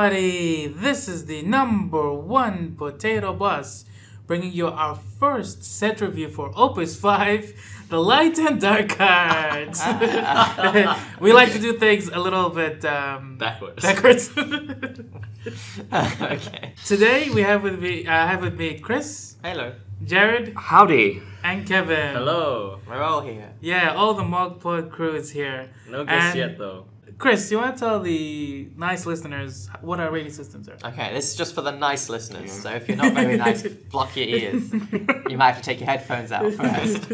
everybody! This is the #1 Potato Boss, bringing you our first set review for Opus V, the Light and Dark cards. We like to do things a little bit backwards. Okay. Today we have with me Chris. Hello. Jared. Howdy. And Kevin. Hello. We're all here. Yeah, all the MogPod crew is here. No guests yet, though. Chris, you want to tell the nice listeners what our rating systems are? Okay, this is just for the nice listeners, so if you're not very nice, block your ears. You might have to take your headphones out first.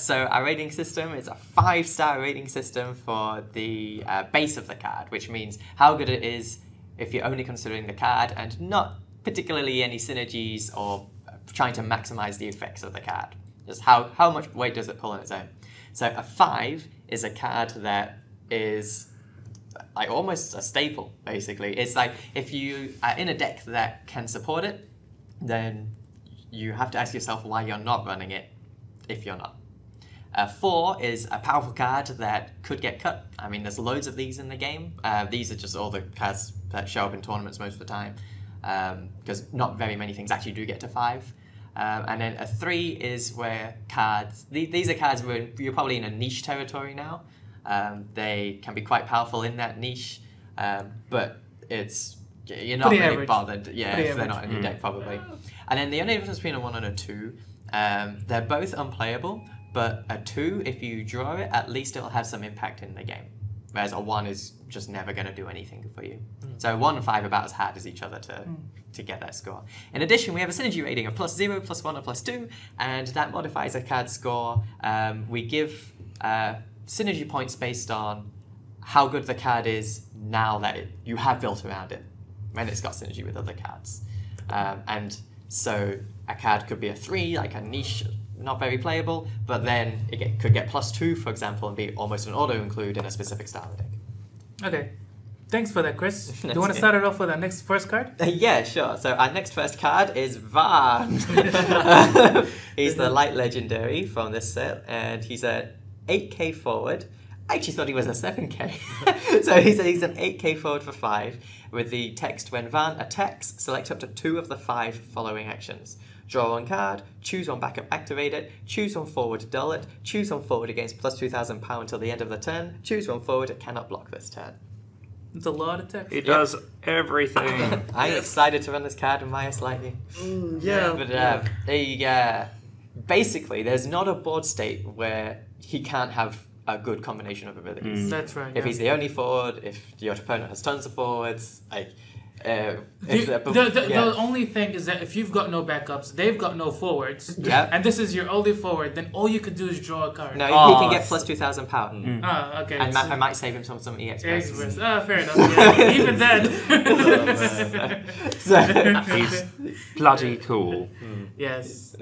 So our rating system is a 5-star rating system for the base of the card, which means how good it is if you're only considering the card and not particularly any synergies or trying to maximize the effects of the card. Just how much weight does it pull on its own. So a 5 is a card that is like almost a staple, basically. It's like if you are in a deck that can support it, then you have to ask yourself why you're not running it if you're not. 4 is a powerful card that could get cut. I mean, there's loads of these in the game. These are just all the cards that show up in tournaments most of the time, because not very many things actually do get to 5. And then a 3 is where cards, these are cards where you're probably in a niche territory now. They can be quite powerful in that niche, but you're not really bothered if they're not in your deck, probably. And then the only difference between a 1 and a 2, they're both unplayable, but a 2, if you draw it, at least it'll have some impact in the game, whereas a 1 is just never going to do anything for you. So 1 and 5 are about as hard as each other to get that score. In addition, we have a synergy rating of +0, +1, and +2, and that modifies a card score. We give synergy points based on how good the card is now that you have built around it, when it's got synergy with other cards. And so a card could be a 3, like a niche, not very playable, but then it could get +2, for example, and be almost an auto-include in a specific style of deck. Okay. Thanks for that, Chris. Do you want to start it off with our next first card? Yeah, sure. So our next first card is Van. He's the Light Legendary from this set, and he's a 8k forward. I actually thought he was a 7k. So he's an 8k forward for 5, with the text, when Van attacks, select up to 2 of the 5 following actions. Draw 1 card, choose 1 backup, activate it, choose 1 forward, dull it, choose 1 forward against +2,000 power until the end of the turn, choose 1 forward, it cannot block this turn. It's a lot of text. It does everything. I'm excited to run this card in Mias Lightning. Basically, there's not a board state where he can't have a good combination of abilities. That's right. If he's the only forward, if your opponent has tons of forwards, the only thing is that if you've got no backups, they've got no forwards, and this is your only forward, then all you could do is draw a card. No, he can get +2,000 power. Okay. And I might save him some EX Express. Fair enough. Yeah. Even then. He's bloody cool. Yes.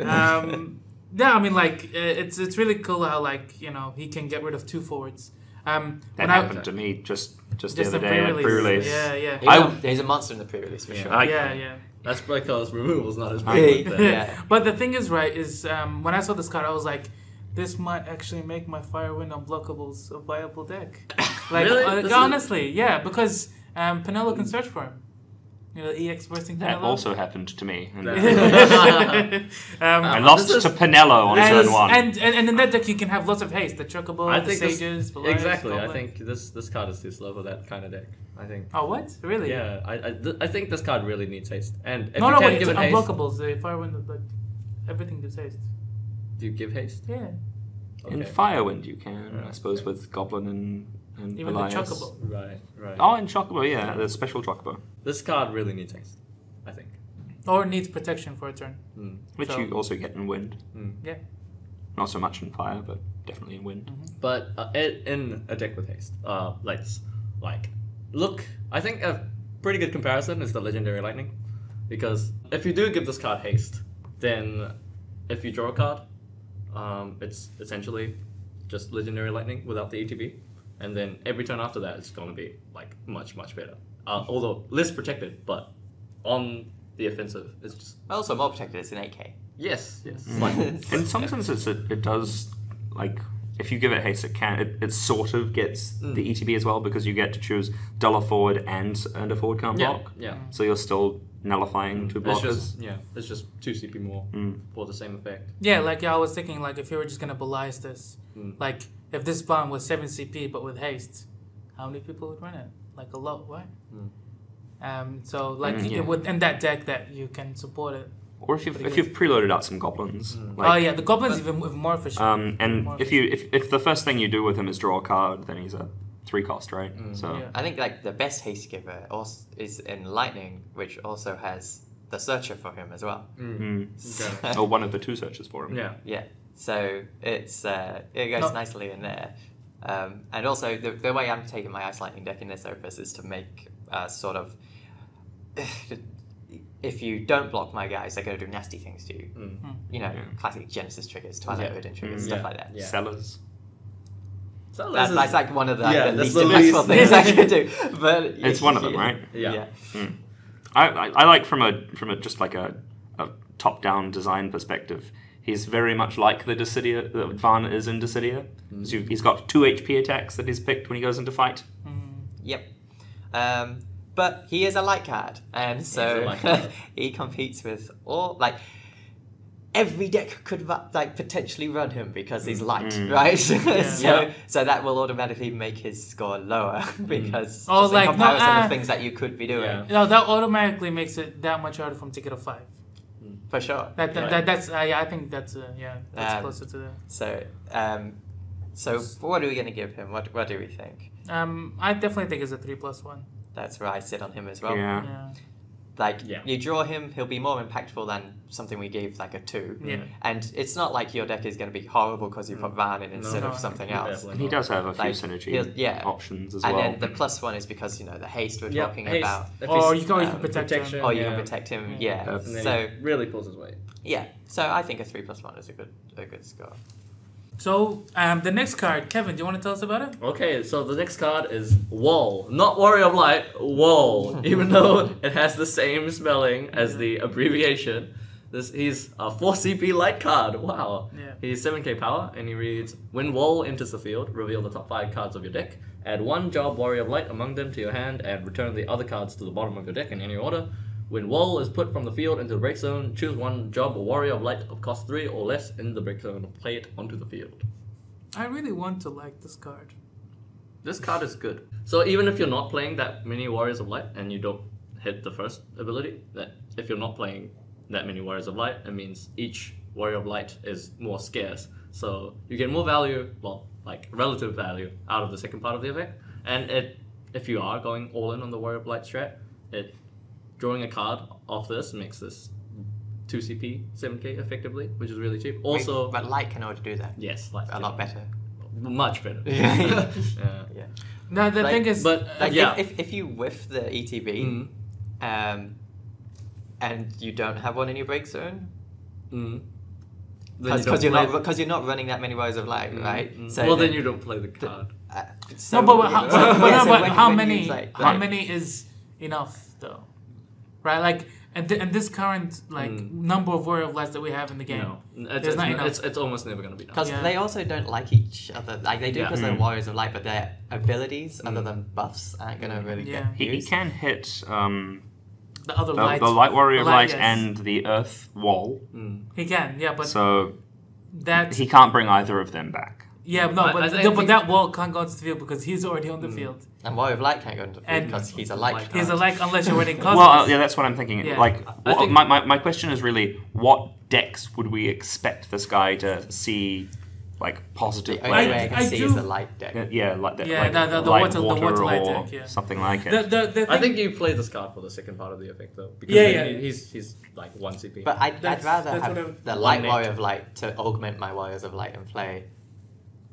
Yeah, I mean, like, it's really cool how, like, you know, he can get rid of 2 forwards. That happened to me just the other day at pre-release. Yeah. He's a monster in the pre-release for sure. Yeah. That's because removal's not as big. But the thing is, right, is when I saw this card, I was like, this might actually make my Firewind Unblockables a viable deck. Like, really? Honestly, yeah, because Penelo can search for him. You know, EX bursting Penelo. That also happened to me. I lost to Penelo on turn 1. And in that deck you can have lots of haste. The Chocobo, the Sages, Polaris, exactly. Goblin. I think this card is too slow for that kind of deck. I think. Oh, what? Really? Yeah, I think this card really needs haste. And if wait, it's give it haste, Unblockables. The Firewind, like, everything gives haste. Do you give haste? Yeah. Okay. In Firewind you can, I suppose, with Goblin and even Elias. the Chocobo. Right. Oh, in Chocobo, yeah, the special Chocobo. This card really needs haste, I think. Or needs protection for a turn. Which you also get in Wind. Yeah. Not so much in Fire, but definitely in Wind. But in a deck with haste, look, I think a pretty good comparison is the Legendary Lightning. Because if you do give this card haste, then if you draw a card, it's essentially just Legendary Lightning without the ATB. And then every turn after that, it's going to be like much better. Although less protected, but on the offensive, it's just Also more protected, it's an 8k. yes. In some senses, it does, like, if you give it haste, it sort of gets the ETB as well, because you get to choose dollar forward and a forward can't block. Yeah. So you're still nullifying two blockers. It's just 2 CP more for the same effect. Yeah, like I was thinking, like if you were just gonna Belize this, like if this bomb was 7 CP but with haste, how many people would run it? Like a lot, right? So like in that deck that you can support it. Or if you've preloaded out some goblins. Like, the goblins even more efficient. And if the first thing you do with him is draw a card, then he's a 3 cost, right? So I think like the best haste giver also is in Lightning, which also has the searcher for him as well. or one of the 2 searches for him. Yeah. So it's it goes nicely in there. And also the way I'm taking my Ice Lightning deck in this Opus is to make sort of if you don't block my guys, they're going to do nasty things to you. You know, classic Genesis triggers, Twilight Odin triggers, stuff like that. Sellers. That's like one of the least impactful things I can do. But it's one of them, right? Yeah. I like from a just like a top-down design perspective. He's very much like the Dissidia that Van is in Dissidia. So he's got 2 HP attacks that he's picked when he goes into fight. Yep. But he is a light card, and so he competes with all like every deck could like potentially run him because he's light, right? So that will automatically make his score lower because in comparison of things that you could be doing. No, that automatically makes it that much harder for him to get a 5. For sure. That's I think that's closer to that. So what are we gonna give him? What do we think? I definitely think it's a 3+1. That's where I sit on him as well. Like, you draw him, he'll be more impactful than something we gave like a 2. And it's not like your deck is going to be horrible because you put Van in instead of something else. And he does have a few synergy options as well. And then the +1 is because, you know, the haste we're talking about. Or you can protect him. Or you can protect him, So really pulls his weight. Yeah, so I think a 3+1 is a good score. So, the next card, Kevin, do you want to tell us about it? Okay, so the next card is Wall. Not Warrior of Light, Wall. Even though it has the same spelling as the abbreviation. He's a 4 CP light card. Wow. He's 7k power, and he reads, when Wall enters the field, reveal the top 5 cards of your deck. Add 1 job Warrior of Light among them to your hand, and return the other cards to the bottom of your deck in any order. When Wall is put from the field into the break zone, choose 1 job or Warrior of Light of cost 3 or less in the break zone and play it onto the field. I really want to like this card. This card is good. So even if you're not playing that many Warriors of Light and you don't hit the first ability, that if you're not playing that many Warriors of Light, it means each Warrior of Light is more scarce. So you get more value, well, like relative value, out of the second part of the effect. And if you are going all in on the Warrior of Light strat, drawing a card off this makes this 2 CP, 7k effectively, which is really cheap. Also, but Light can already do that. Yes, Light a lot better. Much better. No, the thing is, but if you whiff the ETB, and you don't have one in your break zone, because you're not running that many Warriors of Light, right? So then you don't play the card. How many is enough though? Right, like, and this current number of Warrior of Lights that we have in the game, there's not enough. It's almost never going to be done. Because they also don't like each other. Like they do because they're Warriors of Light, but their abilities, other than buffs, aren't going to really get used. He can hit the other lights, the Light Warrior of Light and the Earth Wall. He can, but so he can't bring either of them back. Yeah, but that wall can't go into the field because he's already on the field. And Warrior of Light can't go into the field because he's a light card. He's a light unless you're running cosmos. Well, that's what I'm thinking. Yeah. Like, my question is really, what decks would we expect this guy to see, like, positive play? The only way I can see is the light deck. Like that. The water light deck, something like it. I think you play this card for the second part of the effect, though. Because he's like 1 CP. But I'd rather have the Light Warrior of Light to augment my Warriors of Light and play.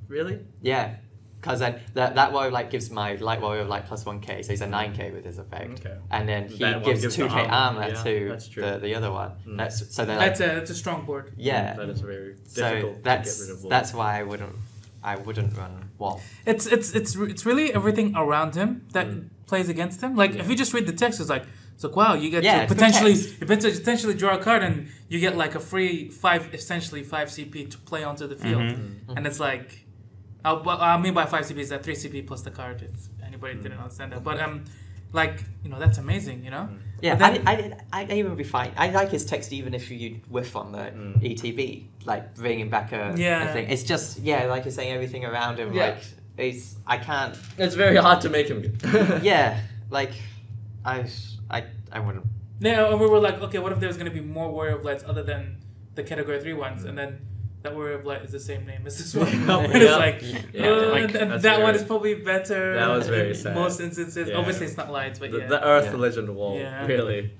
Really? Yeah. Because then that Warrior of Light gives my Light Warrior of Light plus 1k, so he's a 9k with his effect. Okay. And then he gives 2k armor to the other one. That's a strong board. Yeah. That is very difficult to get rid of Wall. That's why I wouldn't run Wall. It's really everything around him that plays against him. Like if you just read the text, it's like wow, you get to potentially draw a card and you get like a free 5 CP to play onto the field. And it's like, What I mean by 5 CP is that 3 CP plus the card. If anybody didn't understand that, but like that's amazing, Yeah, But then, I'd even be fine. I like his text even if you whiff on the ETB, like bringing back a thing. It's just like you're saying, everything around him. Yeah. Like I can't. It's very hard to make him good. Yeah, like I wouldn't. yeah, and we were like, okay, what if there's gonna be more Warrior of Lights other than the Category 3 ones, and then that Warrior of Light is the same name as this one. And it's like, that one is probably better. That was very in sad. most instances. Yeah. Obviously, it's not Lights, but The Earth Legend wall, Yeah. really.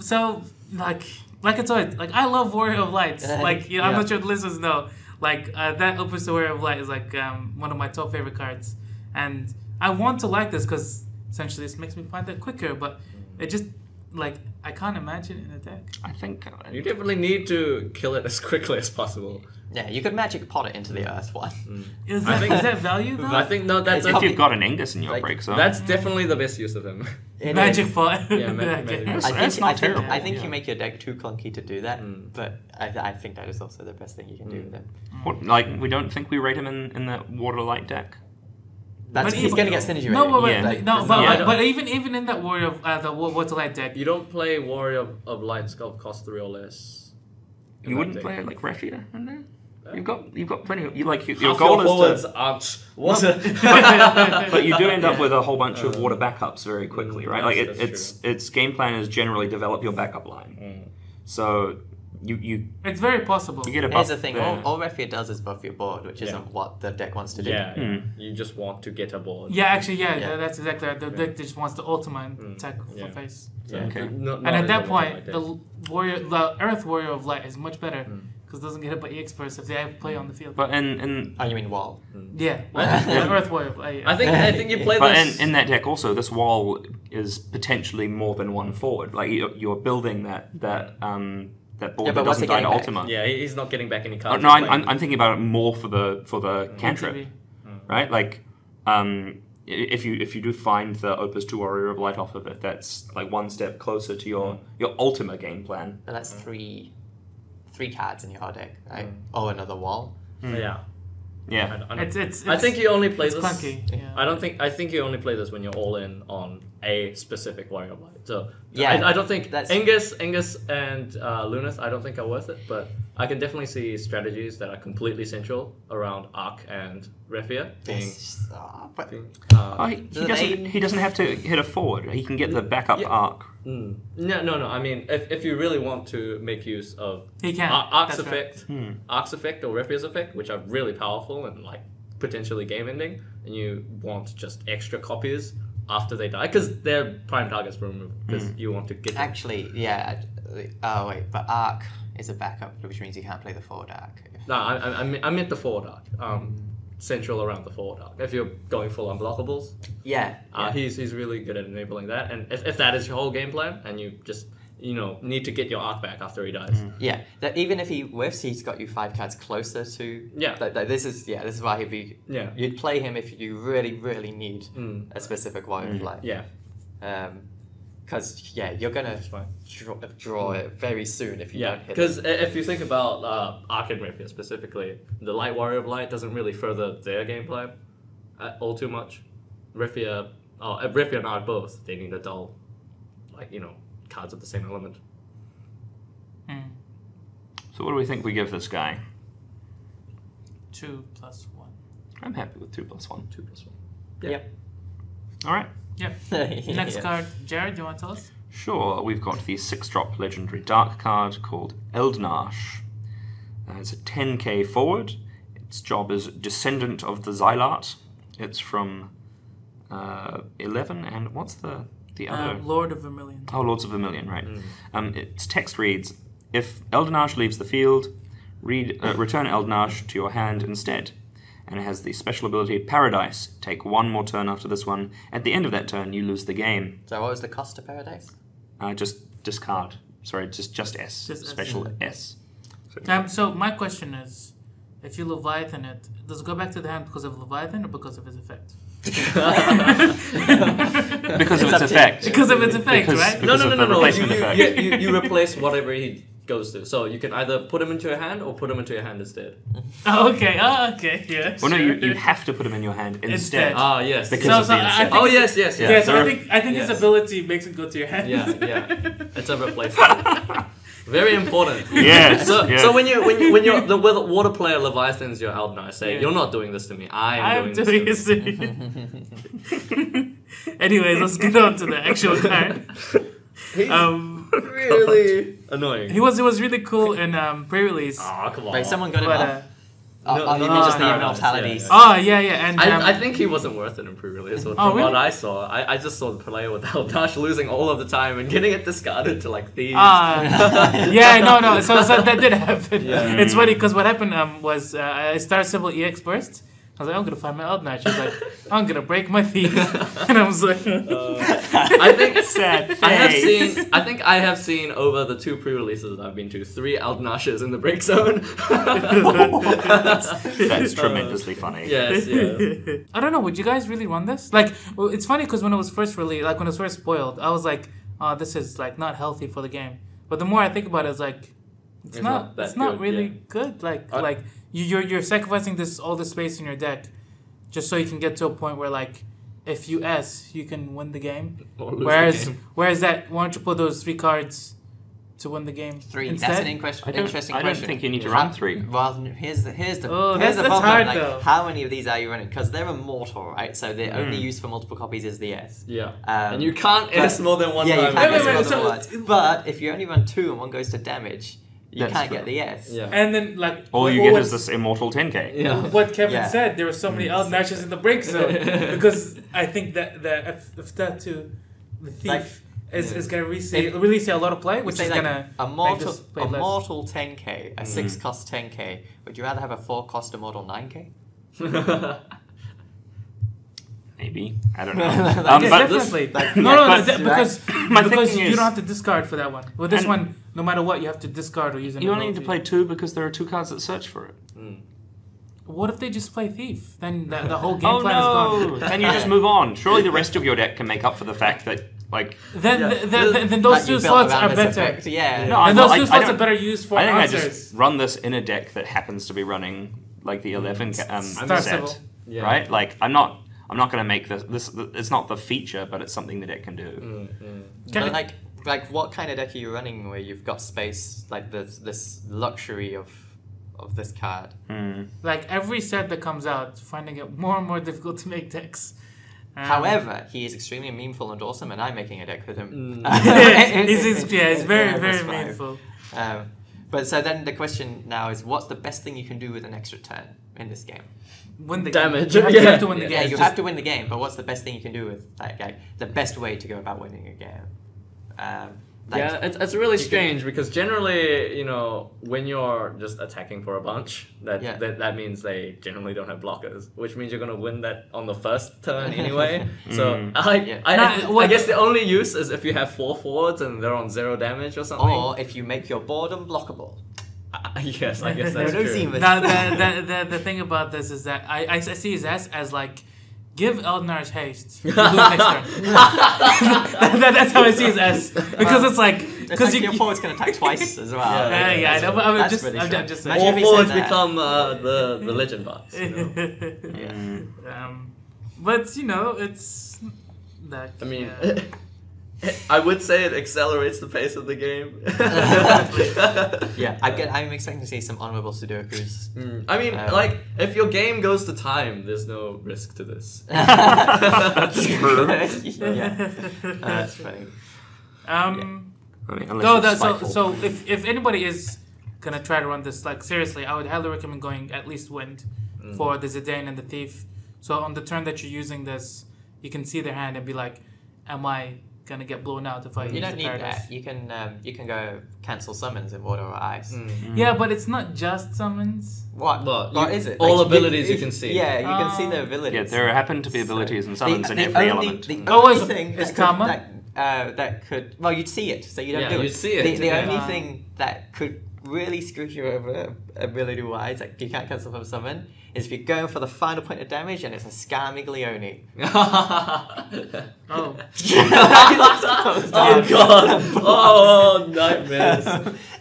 So, like I told you, like I love Warrior of Lights. Like, I'm not sure the listeners know. Like, that Opus V Warrior of Light is like one of my top favorite cards. And I want to like this because essentially this makes me find it quicker, but it just, like, I can't imagine it in a deck. I think You definitely need to kill it as quickly as possible. Yeah, you could magic pot it into the Earth one. Is that value though? I think that's if you've got an Ingus in your like, break zone. that's definitely the best use of him. It Magic is. pot. Yeah, magic. That's not terrible. I think yeah. you make your deck too clunky to do that, but I think that is also the best thing you can do with him. What, like, we don't think we rate him in the Water Light deck? He's going to get synergy No, rating. but even in that Warrior of the Water Light deck, You don't play Warrior of Light Skull cost 3 or less. You wouldn't play like Refia in there? You've got plenty of... Your Half goal your forwards is to... aren't. What? But you do end up with a whole bunch of water backups very quickly, right? Like that's its game plan is generally develop your backup line. So you it's very possible. get a buff Here's the thing, there. all Refia does is buff your board, which isn't what the deck wants to do. Yeah, you just want to get a board. Yeah, actually, Yeah. that's exactly right. The deck just wants the ultimate and attack Yeah. for face. So, Okay. And at that point, the Earth Warrior of Light is much better because it doesn't get hit by EX bursts if they have play on the field. But in Oh, you mean wall? Yeah, the Earth Warrior of Light. I think you play but this. in that deck also, this wall is potentially more than one forward. Like you're building that board Yeah, that but what's doesn't it die to getting back? Ultima. Yeah, he's not getting back any Oh, cards. no, I'm thinking about it more for the cantrip, TV. right? Like, if you do find the Opus 2 Warrior of Light off of it, that's like one step closer to your Ultima game plan. But that's three cards in your deck, right? Oh, another wall. Yeah. Yeah. I think you only play it's this. clunky. Yeah. I think you only play this when you're all in on a specific Warrior of Light. So Yeah, I don't think that's- Angus and Lunas I don't think are worth it, but I can definitely see strategies that are completely central around Arc and Refia being. He doesn't have to hit a forward. He can get the backup arc. No. I mean, if you really want to make use of He can. Arc's That's right. effect, Arc's effect or Refia's effect, which are really powerful and like potentially game ending, and you want just extra copies after they die because they're prime targets for removal because you want to get them. Actually, yeah. Oh wait, but Arc is a backup, which means you can't play the forward Arc. No, I meant the forward Arc. Central around the forward Arc. If you're going full unblockables, Yeah. he's really good at enabling that. And if that is your whole game plan, and you just need to get your Arc back after he dies. Yeah, that even if he whiffs, he's got you 5 cards closer to. Yeah. This is why he'd be. Yeah. You'd play him if you really need a specific Warrior of Light. Yeah. Because you're gonna fine. draw it very soon if you Yeah, don't hit because it. if you think about Arc and Refia specifically, the Light Warrior of Light doesn't really further their gameplay all too much. Refia and Arc both, they need a dull, cards of the same element. So what do we think we give this guy? 2 + 1. I'm happy with 2 + 1. 2 + 1. Yep. All right. Yep. Next card, Jared, do you want to tell us? Sure, we've got the 6-drop legendary dark card called Eldnash. It's a 10k forward. Its job is Descendant of the Xylart. It's from 11, and what's the other? Lord of Vermilion. Oh, Lords of Vermilion, right. Its text reads, if Eldnash leaves the field, return Eldnash to your hand instead. And it has the special ability Paradise. Take one more turn after this one. At the end of that turn, you lose the game. So what was the cost of Paradise? Just discard. Sorry, just S. Just S. Special S. So my question is, if you Leviathan it, does it go back to the hand because of Leviathan or because of its effect? Because of its effect. Because of its effect, right? Because of the replacement effect. You replace whatever he goes to. So you can either put them into your hand or put them into your hand instead. Okay, yeah. Well, no, sure. you have to put them in your hand instead. Ah, yes. Because of the I insect. think Oh, it's- yes. Yeah, so There I think yes. his ability makes it go to your hand. Yeah. It's a replacement. Very important. Yes. So, yes. so when you're the water player Leviathan's your Eldnar, say you're not doing this to me. I'm doing this to me. Anyways, let's get on to the actual card. Really annoying. He was really cool in pre-release. Oh, come on. Wait, someone got him But off. Oh, you no, mean just the no, immortalities? oh yeah, and I think he wasn't worth it in pre-release. From really? what I saw, I just saw the player with Eldar losing all of the time and getting it discarded to like thieves. yeah, no. So that did happen. Yeah. It's funny because what happened was I started Sybil EX burst. I was like, I'm gonna find my Eldnar. She was like, I'm gonna break my thief, and I was like, I think Sad I think I have seen over the 2 pre-releases that I've been to 3 Eldnashes in the break zone. That's tremendously funny. Yes. I don't know. Would you guys really run this? Like, well, it's funny because when it was first released, like when it was first spoiled, I was like, oh, this is like not healthy for the game. But the more I think about it, it's like, it's not good, really yeah. good. Like you're sacrificing all this space in your deck, just so you can get to a point where like, if you S, you can win the game. Or lose Whereas the game. why don't you put those 3 cards to win the game? 3. instead? That's an interesting question. I don't think you need to run 3. Well, here's the Oh, here's the that's problem. hard, like, though. how many of these are you running? Because they're immortal, right? So the only use for multiple copies is the S. Yeah. Um, And you can't S more than one Yeah, time. you can't Wait, S wait, more so- than once. But if you only run 2 and one goes to damage, you That's can't true. get the S. Yeah. And then like All you get is this immortal 10k. Yeah. what Kevin Yeah. said, there were so many Eldnashes in the break zone because I think that if that too, the thief Like, is gonna release a lot of play, which Say is like gonna a make this mortal, play less. immortal 10k, a 6 cost 10k. Would you rather have a 4 cost immortal 9k? Maybe. I don't know. Yeah, but definitely. like, no, yeah, no, but- My because thinking you is- don't have to discard for that one. With this And- one, no matter what, you have to discard or use an you only need to ability. play 2 because there are 2 cards that search for it. What if they just play thief? Then the whole game Oh plan is no! gone. Then you just move on. Surely the rest of your deck can make up for the fact that, like, Then Yeah. then those Like, you 2 built slots around are this better. effect. Yeah. No, And I- those I 2 slots don't- are better used for I think I answers. just run this in a deck that happens to be running like the 11 Star set, Sybil. Yeah. right? Like, I'm not going to make this. It's not the feature, but it's something the deck can do. But like what kind of deck are you running where you've got space, like this luxury of this card? Like every set that comes out, finding it more and more difficult to make decks. However, he is extremely memeful and awesome, and I'm making a deck with him. he's very Yeah, very that's fine. meaningful. But so then the question now is, what's the best thing you can do with an extra turn in this game? Win the Damage. game. You have to win the Yeah, game. you have to win the game, but what's the best thing you can do with like the best way to go about winning a game? Yeah, it's really strange because generally, you know, when you're just attacking for a bunch, that means they generally don't have blockers, which means you're gonna win that on the first turn anyway. So I guess the only use is if you have 4 forwards and they're on 0 damage or something. Or if you make your board unblockable. Yes, I guess that's No true. Seamus. Now the thing about this is that I see his as like, give Eldnar's haste. You lose next turn. That's how I see his S. Because it's like, Because your forward's going to attack twice as well. Yeah, I know, but I'm That's just, really I'm strange. just Imagine saying. if All he said forwards that. become the legend bots. You know? But you know, it's that. I mean, yeah. I would say it accelerates the pace of the game. Yeah, I'm expecting to see some honorable Sudokus. I mean, like, if your game goes to time, there's no risk to this. That's true. Yeah, that's funny. I mean, unless No, it's so spiteful. if anybody is gonna try to run this, like seriously, I would highly recommend going at least Wind for the Zidane and the Thief. So on the turn that you're using this, you can see their hand and be like, "Am I gonna get blown out if I use You don't the need Paradise?" that. You can go cancel summons in water or ice. Yeah, but it's not just summons. What? But What you- is it? all abilities you can see. Yeah, you can see the abilities. yeah, there happen to be abilities and summons in every element. The Oh, only is- thing is that Karma? that could well, you'd see it, so you don't Yeah, do it. you'd see it, The yeah. only thing that could really screw you over ability-wise, like you can't cancel from summon, is if you're going for the final point of damage and it's a Scarmiglione. Oh. Oh god! Oh, nightmares.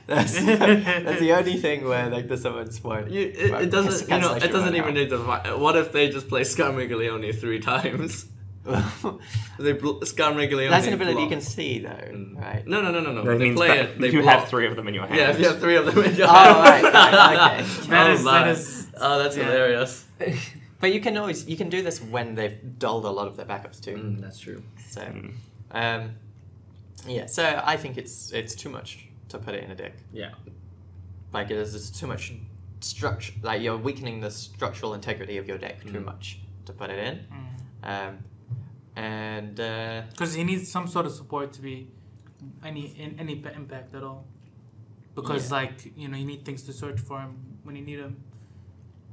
That's the only thing where like the summons won't. It doesn't. It doesn't even need to. What if they just play Scarmiglione 3 times? Scarmiglione. That's an ability you can see though, right? No. That They means play that it. They you block. have 3 of them in your hand. Yeah, if you have 3 of them in your Oh hand. right, okay. That is. Oh, that's yeah. hilarious. But you can do this when they've dulled a lot of their backups too. That's true. So, yeah. So I think it's too much to put it in a deck. Yeah. Like there's just too much structure. Like you're weakening the structural integrity of your deck too much to put it in. And Because he needs some sort of support to be any impact at all. Because like you need things to search for him when you need him,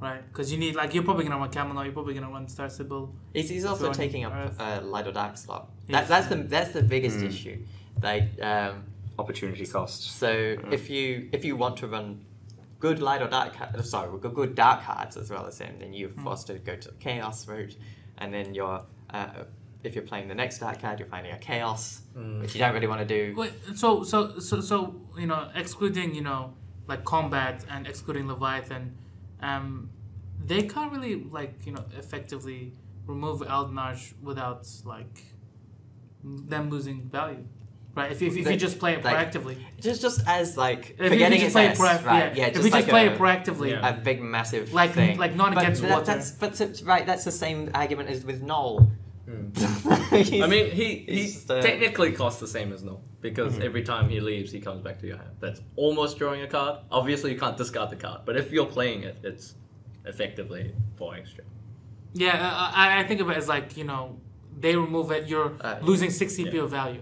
right? Because you need you're probably gonna run Camelot, you're probably gonna run Star Sibyl. he's also Throwing taking up Earth. light or dark slot. Yes. That's the biggest issue. Like Opportunity cost. so if you want to run good light or dark good dark cards as well as him, then you're forced to go to the chaos route, and then you're if you're playing the next dark card, you're finding a chaos, which you don't really want to do. Wait, so excluding like combat and excluding Leviathan, they can't really effectively remove Eldnarj without them losing value, right? If you just play it proactively, just as if forgetting you just its play S, it right? Yeah, if we just play it proactively, a big massive like thing. not But against water. That's the same argument as with Null. I mean, he just, technically costs the same as Null, because every time he leaves, he comes back to your hand. That's almost drawing a card. Obviously, you can't discard the card, but if you're playing it, it's effectively 4 extra. Yeah, I think of it as they remove it, you're losing 6 CP of value.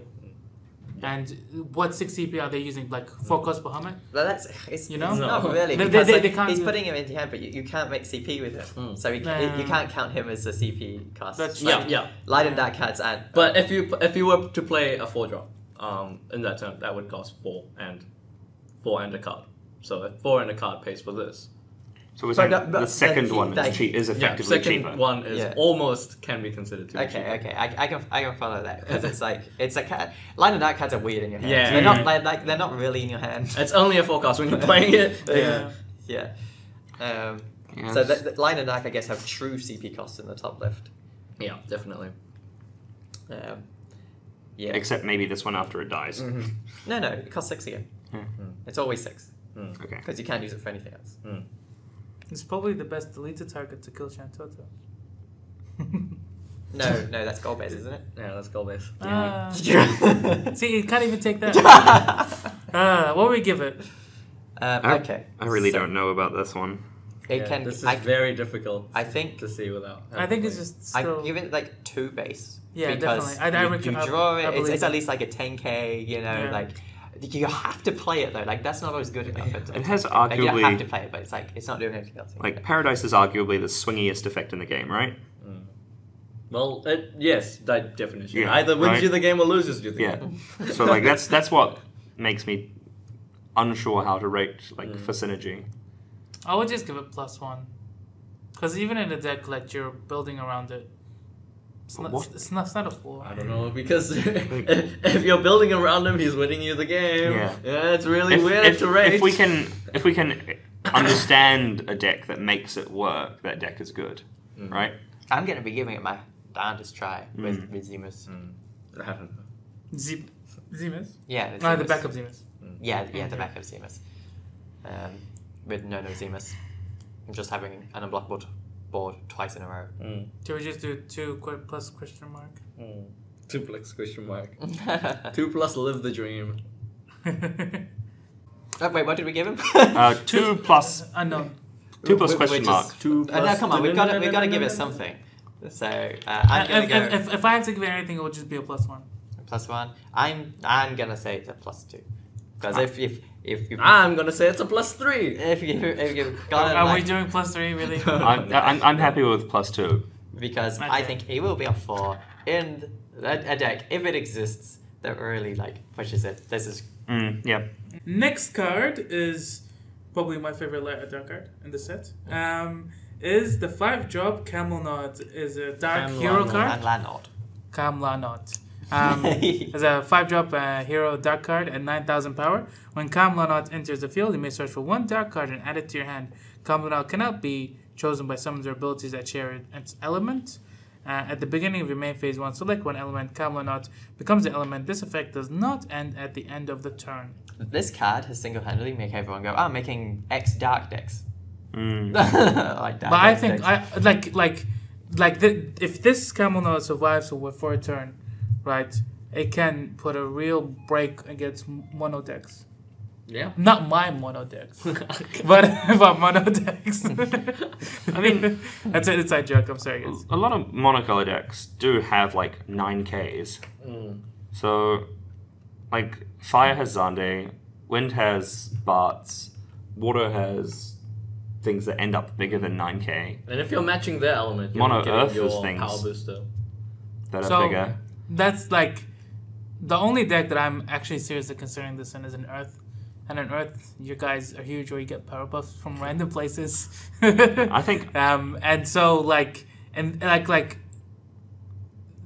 And what 6 CP are they using? 4 cost per helmet? But it's No. not really. They Because can't he's do- putting him into your hand, but you can't make CP with him. So you can't count him as a CP cost. That's Yeah. Light and dark cards and But if you were to play a 4-drop, in that turn, that would cost 4 and a card. So if 4 and a card pays for this. So we're saying But the second then one he- is effectively second cheaper. one is almost can be considered to be cheaper. Okay, I can follow that because it's a card. Light and dark cards are weird in your hand. Yeah. They're not they're not really in your hand. It's only a 4 cost when you're playing it. Yeah. So the light and dark, I guess, have true CP costs in the top left. Yeah, definitely. Yeah. Except maybe this one after it dies. No, it costs 6 again. It's always 6 Okay. because you can't use it for anything else. It's probably the best deleted target to kill Shantoto. No, that's goal base, isn't it? Yeah, that's goal base. See, you can't even take that. What would we give it? Okay. I really so don't know about this one. It can. This is I very difficult I think to see without. I think it's just still... I give it 2 base. Yeah, because definitely. you draw I it. believe It's it. at least a 10k. Yeah. You have to play it though. That's not always good enough. It has You don't have to arguably, play it, but it's not doing anything else. Paradise is arguably the swingiest effect in the game, right? Well, yes, by definition. Yeah, Either wins right? you the game or loses you the Yeah. game. So that's what makes me unsure how to rate for synergy. I would just give it +1. Because even in a deck, you're building around it. It's not, What? it's not a 4. I don't know, because if you're building around him, he's winning you the game. Yeah. It's really weird to rate. If we can understand a deck that makes it work, that deck is good, right? I'm gonna be giving it my darndest try with Zemus. I haven't. Zemus? Yeah, The Zemus. backup Zemus. Yeah, the backup Zemus. With no Zemus. I'm just having an unblockable board twice in a row. Should we just do 2 plus question mark? 2 plus question mark. 2 plus live the dream. Oh, wait, what did we give him? 2 plus Unknown. 2 plus Which question is- mark. 2 no, plus. come on, we've got to give it something. So I'm gonna go If I have to give it anything, it would just be a +1. +1. I'm gonna say it's a +2 because if I'm gonna say it's a +3. if you've got it Are we like, doing +3 really? I'm happy with +2. because I Okay. think he will be a 4 in a deck if it exists that really pushes it. This is Yeah. Next card is probably my favorite light dark card in the set. is the 5-drop Camelot. Is a dark hero card. And Lanod. Camelot. Is a 5-drop hero dark card at 9,000 power. When Camelot enters the field, you may search for 1 dark card and add it to your hand. Camelot cannot be chosen by summons or abilities that share its element. At the beginning of your main phase 1, select 1 element. Camelot becomes the element. This effect does not end at the end of the turn. This card has single-handedly make everyone go, I'm making X dark decks. Mm. Like that. But I think if this Camelot survives for a turn, right, it can put a real break against mono decks. Yeah. Not my mono decks, but mono decks. I mean, that's an inside joke. I'm sorry, guys. a lot of monocolor decks do have like 9Ks. So, like, fire has Zande, wind has Barts, water has things that end up bigger than 9K. And if you're matching their element, you're Mono getting Earth your is things. power booster. That So- are bigger. That's like the only deck that I'm actually seriously considering this in is an Earth. And on Earth, you guys are huge, or you get power buffs from random places. I think and so like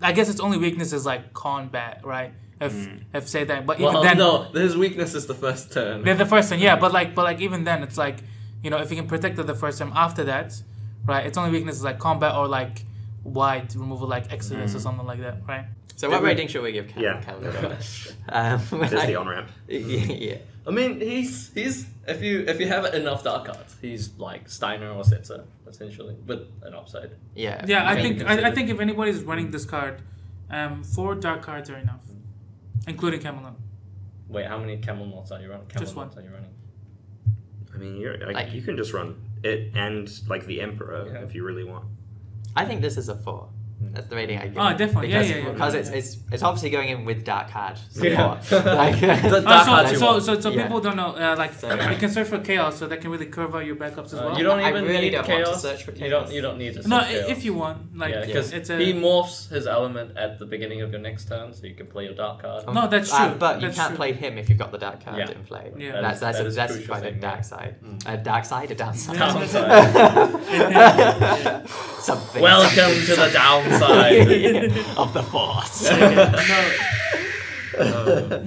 I guess its only weakness is like combat, right? If say that, but even Well, then, no, his weakness is the first turn. they're the first one, yeah. But like even then, it's like, you know, if you can protect it the first time after that, right? Its only weakness is like combat or like wide removal, like Exodus or something like that, right? So what rating should we give Yeah. Camelot? there's the on-ramp. Yeah. I mean, he's if you have enough dark cards, he's like Steiner or Setzer essentially, with an upside. Yeah. Yeah, I Main think considered. if anybody's running this card, 4 dark cards are enough, including Camelot. Wait, how many Camelots are you running? Just Camelots one. are you running? I mean, Like- you can just run it and like the Emperor Yeah. if you really want. I think this is a 4. That's the rating I give. Oh, it. definitely. Because, Yeah. Because it's obviously going in with dark card support. Yeah. Like, The dark cards you want. So Yeah. people don't know, So- you can search for Chaos, so that can really curve out your backups as well. You don't I even really need don't want to chaos. search for You chaos. don't need to. No, search chaos. if you want, like, yeah, because it's he morphs his element at the beginning of your next turn, so you can play your dark card. No, that's true. But you That's can't true. play him if you've got the dark card Yeah. in play. Yeah. That's That is that's crucial quite a thing, dark yeah. side. A dark side, a downside. Downside. Something. Welcome to the downside. of the force.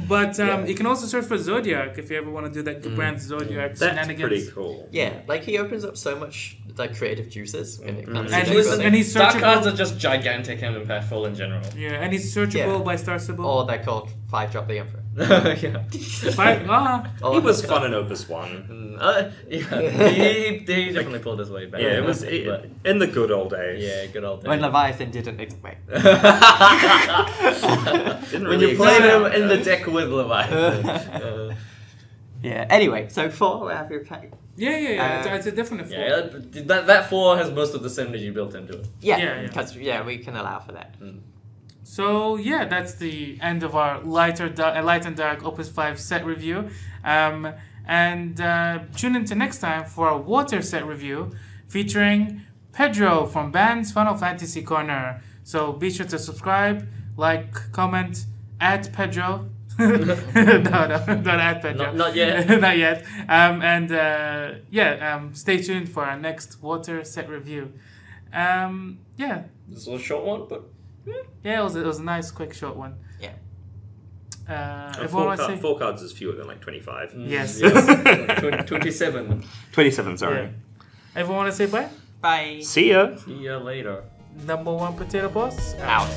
But you can also search for Zodiac if you ever want to do that brand Zodiac That's shenanigans. pretty cool. Yeah, like he opens up so much like creative juices when it comes And to he's- building. and he's dark searchable. cards are just gigantic and impactful in general. Yeah, and he's searchable Yeah. by Star Symbol. Or they're called 5-drop the Emperor. Yeah. He was fun in Opus 1. Yeah. He definitely pulled his way back. Yeah, it was But- in the good old days. yeah, good old days. When Leviathan didn't wait. Didn't When really you played him exist. in the deck with Leviathan. Yeah. Anyway, so 4 we have your pack. Yeah. It's a definite 4. Yeah, that 4 has most of the synergy built into it. Yeah. Because we can allow for that. So yeah, that's the end of our light and dark Opus 5 set review. And tune into next time for our water set review featuring Pedro from Band's Final Fantasy Corner. So be sure to subscribe, like, comment, add Pedro. no, don't add Pedro. Not yet. Not yet. Stay tuned for our next water set review. Yeah. This was a short one, but Yeah, it was a nice, quick, short one. Yeah. Everyone want to say? 4 cards is fewer than like 25. Yes. 27. 27, sorry. Yeah. Everyone want to say bye? Bye. See ya. See ya later. Number 1 potato boss Out.